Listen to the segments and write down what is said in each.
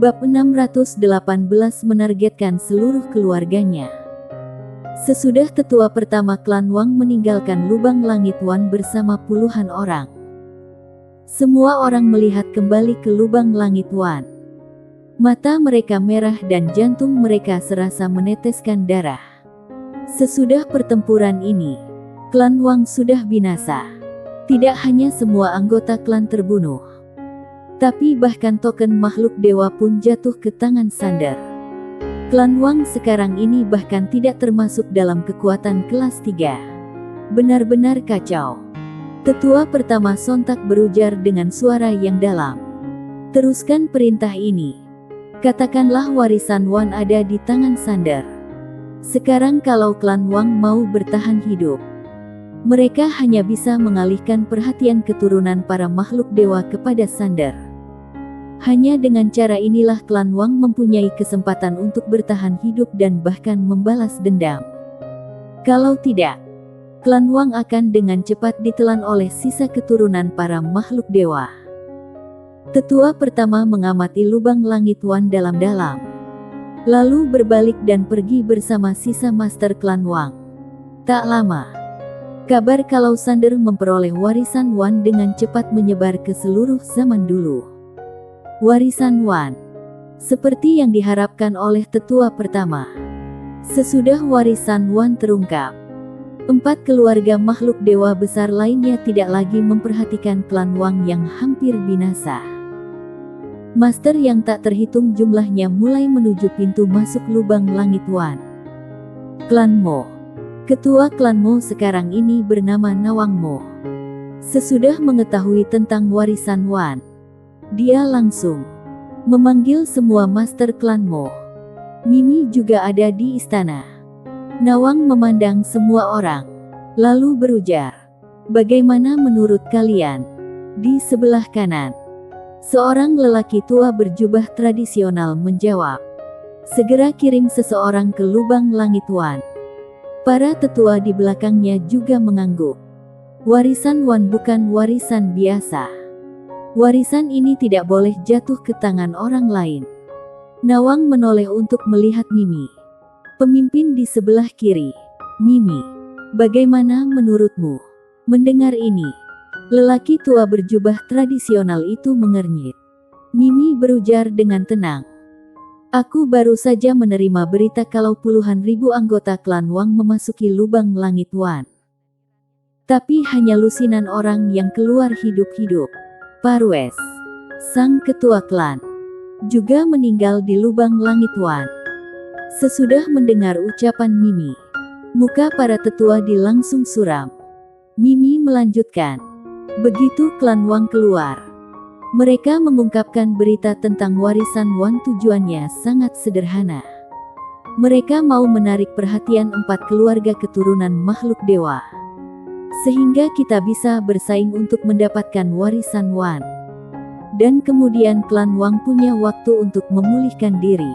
Bab 618 menargetkan seluruh keluarganya. Sesudah tetua pertama klan Wang meninggalkan lubang langit Wan bersama puluhan orang, semua orang melihat kembali ke lubang langit Wan. Mata mereka merah dan jantung mereka serasa meneteskan darah. Sesudah pertempuran ini, klan Wang sudah binasa. Tidak hanya semua anggota klan terbunuh, tapi bahkan token makhluk dewa pun jatuh ke tangan Sander. Klan Wang sekarang ini bahkan tidak termasuk dalam kekuatan kelas 3. Benar-benar kacau. Tetua pertama sontak berujar dengan suara yang dalam. Teruskan perintah ini. Katakanlah warisan Wan ada di tangan Sander. Sekarang kalau klan Wang mau bertahan hidup, mereka hanya bisa mengalihkan perhatian keturunan para makhluk dewa kepada Sander. Hanya dengan cara inilah klan Wang mempunyai kesempatan untuk bertahan hidup dan bahkan membalas dendam. Kalau tidak, klan Wang akan dengan cepat ditelan oleh sisa keturunan para makhluk dewa. Tetua pertama mengamati lubang langit Wan dalam-dalam, lalu berbalik dan pergi bersama sisa master klan Wang. Tak lama, kabar kalau Sander memperoleh warisan Wan dengan cepat menyebar ke seluruh zaman dulu. Warisan Wan, seperti yang diharapkan oleh tetua pertama. Sesudah warisan Wan terungkap, 4 keluarga makhluk dewa besar lainnya tidak lagi memperhatikan klan Wang yang hampir binasa. Master yang tak terhitung jumlahnya mulai menuju pintu masuk lubang langit Wan. Klan Mo. Ketua klan Mo sekarang ini bernama Nawang Mo. Sesudah mengetahui tentang warisan Wan, dia langsung memanggil semua master klan Mo. Mimi juga ada di istana. Nawang memandang semua orang, lalu berujar, "Bagaimana menurut kalian?" Di sebelah kanan, seorang lelaki tua berjubah tradisional menjawab, "Segera kirim seseorang ke lubang langit Wan." Para tetua di belakangnya juga mengangguk. Warisan Wan bukan warisan biasa. Warisan ini tidak boleh jatuh ke tangan orang lain. Nawang menoleh untuk melihat Mimi, pemimpin di sebelah kiri. "Mimi, bagaimana menurutmu?" Mendengar ini, lelaki tua berjubah tradisional itu mengernyit. Mimi berujar dengan tenang, "Aku baru saja menerima berita kalau puluhan ribu anggota klan Wang memasuki lubang langit Wan. Tapi hanya lusinan orang yang keluar hidup-hidup. Parwes, sang ketua klan, juga meninggal di lubang langit Wan." Sesudah mendengar ucapan Mimi, muka para tetua langsung suram. Mimi melanjutkan, "Begitu klan Wang keluar, mereka mengungkapkan berita tentang warisan Wan. Tujuannya sangat sederhana. Mereka mau menarik perhatian 4 keluarga keturunan makhluk dewa, sehingga kita bisa bersaing untuk mendapatkan warisan Wan. Dan kemudian klan Wang punya waktu untuk memulihkan diri."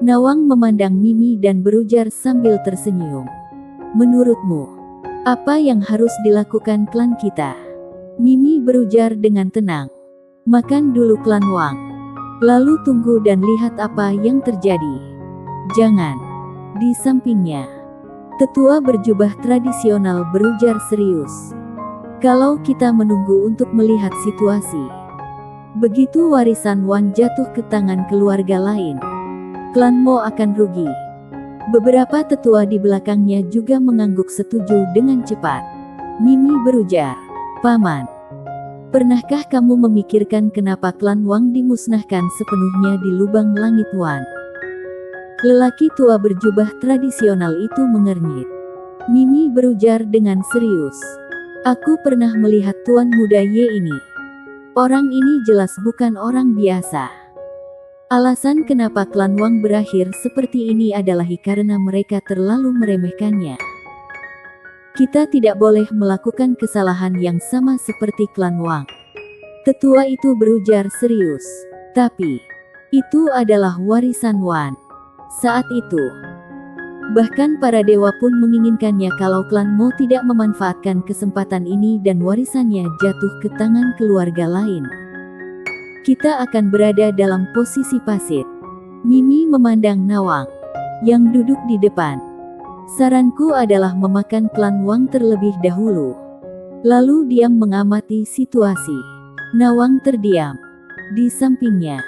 Nawang memandang Mimi dan berujar sambil tersenyum, "Menurutmu, apa yang harus dilakukan klan kita?" Mimi berujar dengan tenang, "Makan dulu klan Wang, lalu tunggu dan lihat apa yang terjadi." "Jangan." Di sampingnya, tetua berjubah tradisional berujar serius, "Kalau kita menunggu untuk melihat situasi, begitu warisan Wan jatuh ke tangan keluarga lain, klan Mo akan rugi." Beberapa tetua di belakangnya juga mengangguk setuju dengan cepat. Mimi berujar, "Paman, pernahkah kamu memikirkan kenapa klan Wang dimusnahkan sepenuhnya di lubang langit Wan?" Lelaki tua berjubah tradisional itu mengernyit. Mimi berujar dengan serius, "Aku pernah melihat Tuan Muda Ye ini. Orang ini jelas bukan orang biasa. Alasan kenapa klan Wang berakhir seperti ini adalah karena mereka terlalu meremehkannya. Kita tidak boleh melakukan kesalahan yang sama seperti klan Wang." Tetua itu berujar serius, "Tapi, itu adalah warisan Wan. Saat itu, bahkan para dewa pun menginginkannya kalau klan Mo tidak memanfaatkan kesempatan ini dan warisannya jatuh ke tangan keluarga lain. Kita akan berada dalam posisi pasit. Mimi memandang Nawang yang duduk di depan. Saranku adalah memakan klan Wang terlebih dahulu. Lalu diam mengamati situasi. Nawang terdiam. Di sampingnya,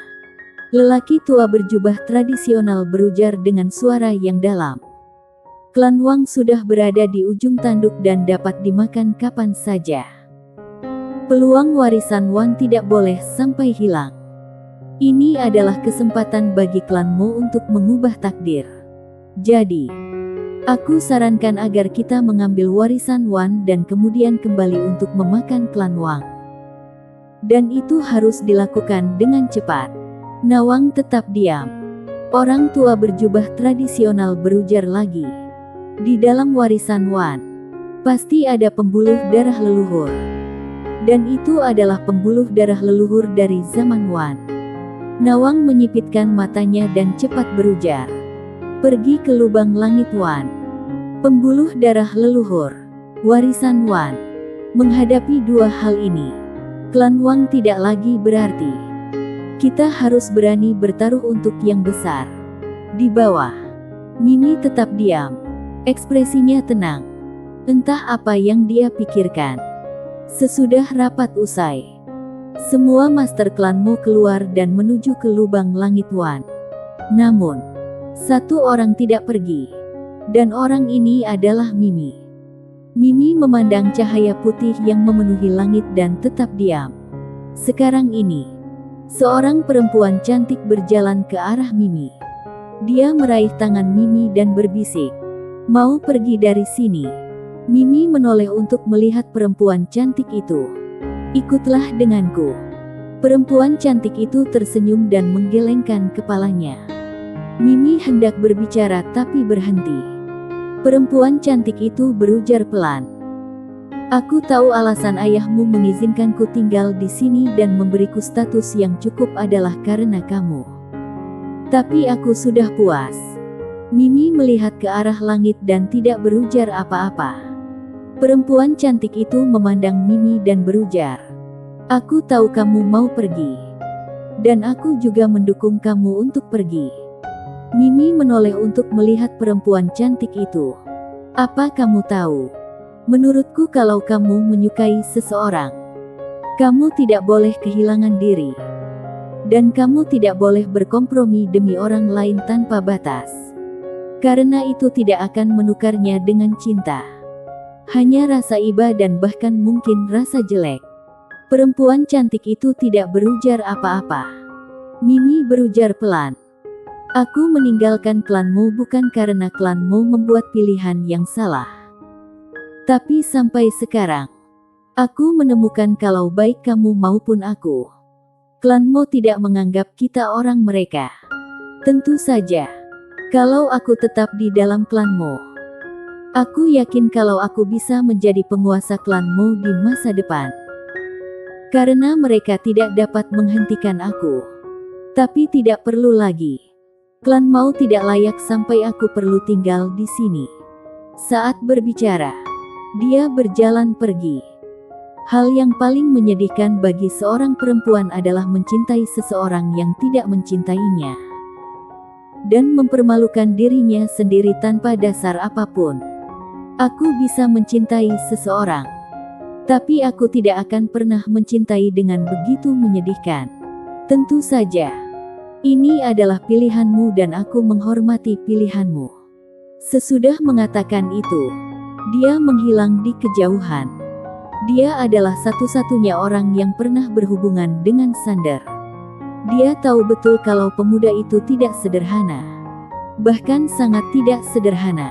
lelaki tua berjubah tradisional berujar dengan suara yang dalam. Klan Wang sudah berada di ujung tanduk dan dapat dimakan kapan saja. Peluang warisan Wan tidak boleh sampai hilang. Ini adalah kesempatan bagi klanmu untuk mengubah takdir. Jadi, aku sarankan agar kita mengambil warisan Wan dan kemudian kembali untuk memakan klan Wang. Dan itu harus dilakukan dengan cepat. Nawang tetap diam. Orang tua berjubah tradisional berujar lagi. Di dalam warisan Wan, pasti ada pembuluh darah leluhur. Dan itu adalah pembuluh darah leluhur dari zaman Wan. Nawang menyipitkan matanya dan cepat berujar. Pergi ke lubang langit Wan. Pembuluh darah leluhur. Warisan Wan. Menghadapi dua hal ini, klan Wang tidak lagi berarti. Kita harus berani bertaruh untuk yang besar. Di bawah, Mimi tetap diam. Ekspresinya tenang. Entah apa yang dia pikirkan. Sesudah rapat usai, semua master klanmu keluar dan menuju ke lubang langit Wan. Namun, satu orang tidak pergi. Dan orang ini adalah Mimi. Mimi memandang cahaya putih yang memenuhi langit dan tetap diam. Sekarang ini, seorang perempuan cantik berjalan ke arah Mimi. Dia meraih tangan Mimi dan berbisik, "Mau pergi dari sini?" Mimi menoleh untuk melihat perempuan cantik itu. "Ikutlah denganku." Perempuan cantik itu tersenyum dan menggelengkan kepalanya. Mimi hendak berbicara tapi berhenti. Perempuan cantik itu berujar pelan. "Aku tahu alasan ayahmu mengizinkanku tinggal di sini dan memberiku status yang cukup adalah karena kamu. Tapi aku sudah puas." Mimi melihat ke arah langit dan tidak berujar apa-apa. Perempuan cantik itu memandang Mimi dan berujar, "Aku tahu kamu mau pergi. Dan aku juga mendukung kamu untuk pergi." Mimi menoleh untuk melihat perempuan cantik itu. "Apa kamu tahu? Menurutku kalau kamu menyukai seseorang, kamu tidak boleh kehilangan diri. Dan kamu tidak boleh berkompromi demi orang lain tanpa batas. Karena itu tidak akan menukarnya dengan cinta. Hanya rasa iba dan bahkan mungkin rasa jelek." Perempuan cantik itu tidak berujar apa-apa. Mimi berujar pelan, "Aku meninggalkan klanmu bukan karena klanmu membuat pilihan yang salah. Tapi sampai sekarang, aku menemukan kalau baik kamu maupun aku, klanmu tidak menganggap kita orang mereka. Tentu saja, kalau aku tetap di dalam klanmu, aku yakin kalau aku bisa menjadi penguasa klanmu di masa depan. Karena mereka tidak dapat menghentikan aku. Tapi tidak perlu lagi. Klan Mau tidak layak sampai aku perlu tinggal di sini." Saat berbicara, dia berjalan pergi. Hal yang paling menyedihkan bagi seorang perempuan adalah mencintai seseorang yang tidak mencintainya. Dan mempermalukan dirinya sendiri tanpa dasar apapun. Aku bisa mencintai seseorang. Tapi aku tidak akan pernah mencintai dengan begitu menyedihkan. Tentu saja, ini adalah pilihanmu dan aku menghormati pilihanmu. Sesudah mengatakan itu, dia menghilang di kejauhan. Dia adalah satu-satunya orang yang pernah berhubungan dengan Sander. Dia tahu betul kalau pemuda itu tidak sederhana. Bahkan sangat tidak sederhana.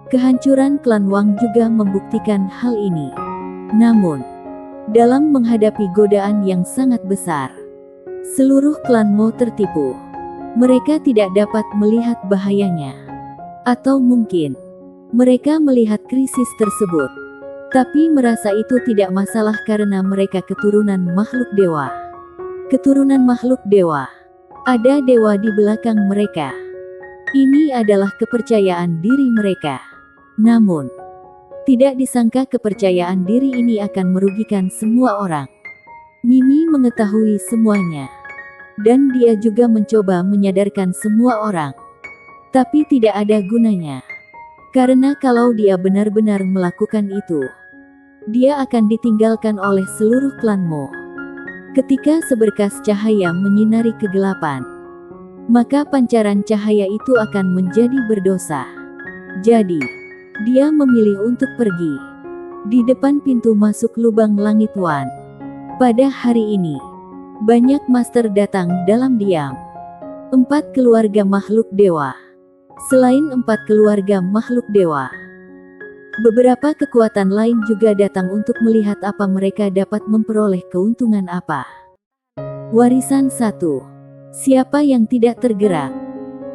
Kehancuran klan Wang juga membuktikan hal ini. Namun, dalam menghadapi godaan yang sangat besar, seluruh klan Mo tertipu. Mereka tidak dapat melihat bahayanya. Atau mungkin, mereka melihat krisis tersebut, tapi merasa itu tidak masalah karena mereka keturunan makhluk dewa. Keturunan makhluk dewa. Ada dewa di belakang mereka. Ini adalah kepercayaan diri mereka. Namun, tidak disangka kepercayaan diri ini akan merugikan semua orang. Mimi mengetahui semuanya. Dan dia juga mencoba menyadarkan semua orang. Tapi tidak ada gunanya. Karena kalau dia benar-benar melakukan itu, dia akan ditinggalkan oleh seluruh klanmu. Ketika seberkas cahaya menyinari kegelapan, maka pancaran cahaya itu akan menjadi berdosa. Jadi, dia memilih untuk pergi. Di depan pintu masuk lubang langit Wan. Pada hari ini, banyak master datang dalam diam. 4 keluarga makhluk dewa. Selain 4 keluarga makhluk dewa, beberapa kekuatan lain juga datang untuk melihat apa mereka dapat memperoleh keuntungan apa. Warisan 1. Siapa yang tidak tergerak?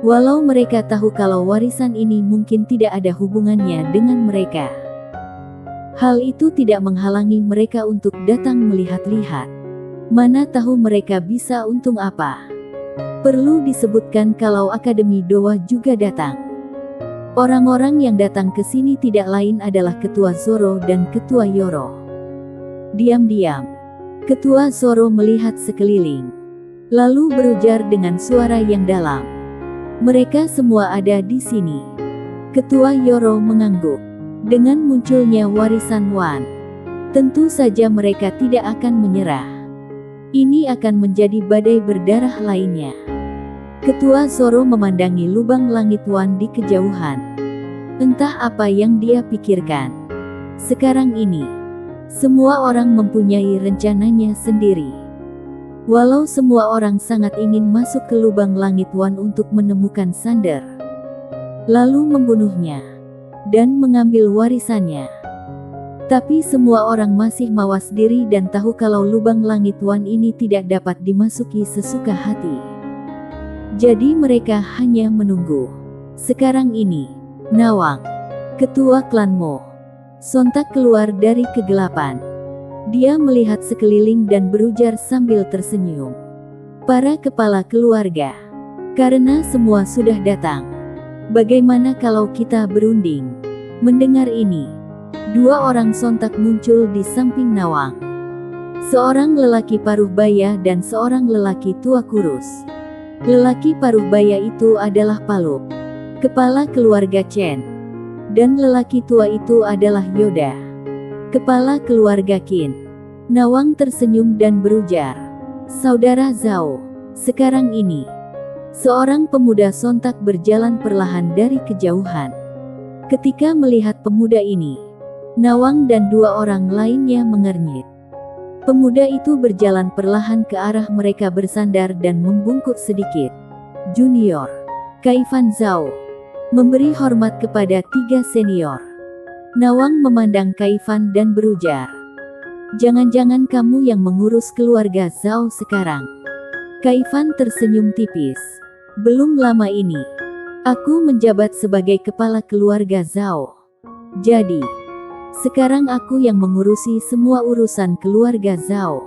Walau mereka tahu kalau warisan ini mungkin tidak ada hubungannya dengan mereka, hal itu tidak menghalangi mereka untuk datang melihat-lihat. Mana tahu mereka bisa untung apa. Perlu disebutkan kalau Akademi Doa juga datang. Orang-orang yang datang ke sini tidak lain adalah Ketua Zoro dan Ketua Yoro. Diam-diam, Ketua Zoro melihat sekeliling, lalu berujar dengan suara yang dalam. Mereka semua ada di sini. Ketua Yoro mengangguk. Dengan munculnya warisan Wan, tentu saja mereka tidak akan menyerah. Ini akan menjadi badai berdarah lainnya. Ketua Zoro memandangi lubang langit Wan di kejauhan. Entah apa yang dia pikirkan. Sekarang ini, semua orang mempunyai rencananya sendiri. Walau semua orang sangat ingin masuk ke lubang langit Wan untuk menemukan Sander, lalu membunuhnya, dan mengambil warisannya. Tapi semua orang masih mawas diri dan tahu kalau lubang langit Wan ini tidak dapat dimasuki sesuka hati. Jadi mereka hanya menunggu. Sekarang ini, Nawang, ketua klan Mo, sontak keluar dari kegelapan. Dia melihat sekeliling dan berujar sambil tersenyum. Para kepala keluarga, karena semua sudah datang, bagaimana kalau kita berunding? Mendengar ini, 2 orang sontak muncul di samping Nawang. Seorang lelaki paruh baya dan seorang lelaki tua kurus. Lelaki paruh baya itu adalah Paluk, kepala keluarga Chen. Dan lelaki tua itu adalah Yoda, kepala keluarga Qin. Nawang tersenyum dan berujar, "Saudara Zhao, sekarang ini." Seorang pemuda sontak berjalan perlahan dari kejauhan. Ketika melihat pemuda ini, Nawang dan 2 orang lainnya mengernyit. Pemuda itu berjalan perlahan ke arah mereka bersandar dan membungkuk sedikit. "Junior, Kaifan Zhao." Memberi hormat kepada 3 senior. Nawang memandang Kaifan dan berujar, "Jangan-jangan kamu yang mengurus keluarga Zhao sekarang?" Kaifan tersenyum tipis. "Belum lama ini, aku menjabat sebagai kepala keluarga Zhao. Jadi, sekarang aku yang mengurusi semua urusan keluarga Zhao."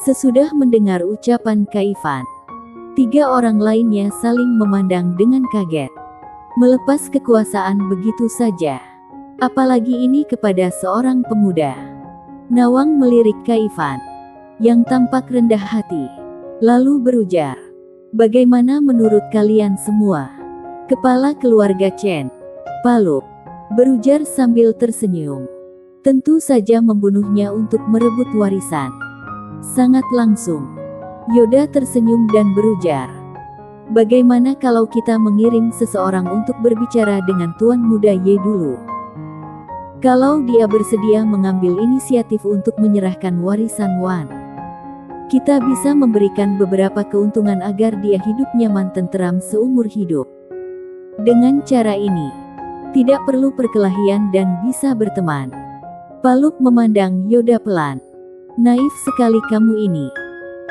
Sesudah mendengar ucapan Kaifan, 3 orang lainnya saling memandang dengan kaget. Melepas kekuasaan begitu saja, apalagi ini kepada seorang pemuda. Nawang melirik Kaifan, yang tampak rendah hati, lalu berujar, "Bagaimana menurut kalian semua? Kepala keluarga Chen?" Paluk berujar sambil tersenyum. "Tentu saja membunuhnya untuk merebut warisan. Sangat langsung." Yoda tersenyum dan berujar, "Bagaimana kalau kita mengirim seseorang untuk berbicara dengan Tuan Muda Ye dulu? Kalau dia bersedia mengambil inisiatif untuk menyerahkan warisan Wan, kita bisa memberikan beberapa keuntungan agar dia hidup nyaman tenteram seumur hidup. Dengan cara ini, tidak perlu perkelahian dan bisa berteman." Paluk memandang Yoda pelan. "Naif sekali kamu ini."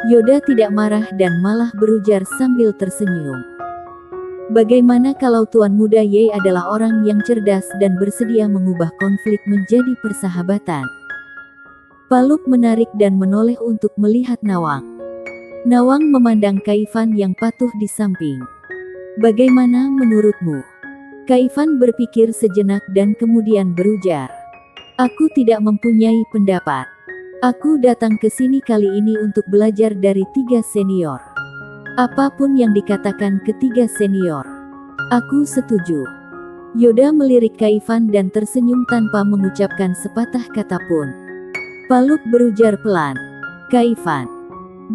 Yoda tidak marah dan malah berujar sambil tersenyum. "Bagaimana kalau Tuan Muda Ye adalah orang yang cerdas dan bersedia mengubah konflik menjadi persahabatan?" Paluk menarik dan menoleh untuk melihat Nawang. Nawang memandang Kaifan yang patuh di samping. "Bagaimana menurutmu?" Kaifan berpikir sejenak dan kemudian berujar, "Aku tidak mempunyai pendapat. Aku datang ke sini kali ini untuk belajar dari 3 senior. Apapun yang dikatakan ketiga senior, aku setuju. Yoda melirik Kaifan dan tersenyum tanpa mengucapkan sepatah kata pun. Paluk berujar pelan. Kaifan,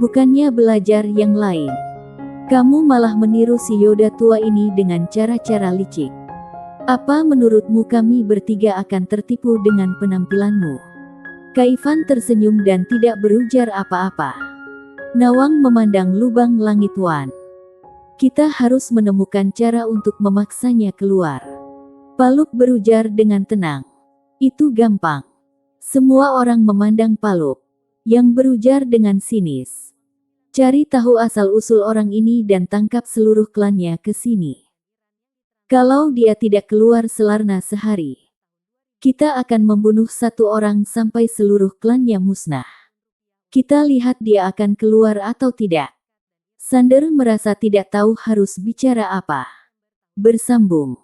bukannya belajar yang lain, kamu malah meniru si Yoda tua ini dengan cara-cara licik. Apa menurutmu kami bertiga akan tertipu dengan penampilanmu? Kaifan tersenyum dan tidak berujar apa-apa. Nawang memandang lubang langit Wan. Kita harus menemukan cara untuk memaksanya keluar. Paluk berujar dengan tenang. Itu gampang. Semua orang memandang Paluk, yang berujar dengan sinis. Cari tahu asal-usul orang ini dan tangkap seluruh klannya ke sini. Kalau dia tidak keluar Selarna sehari, kita akan membunuh satu orang sampai seluruh klannya musnah. Kita lihat dia akan keluar atau tidak. Sander merasa tidak tahu harus bicara apa. Bersambung.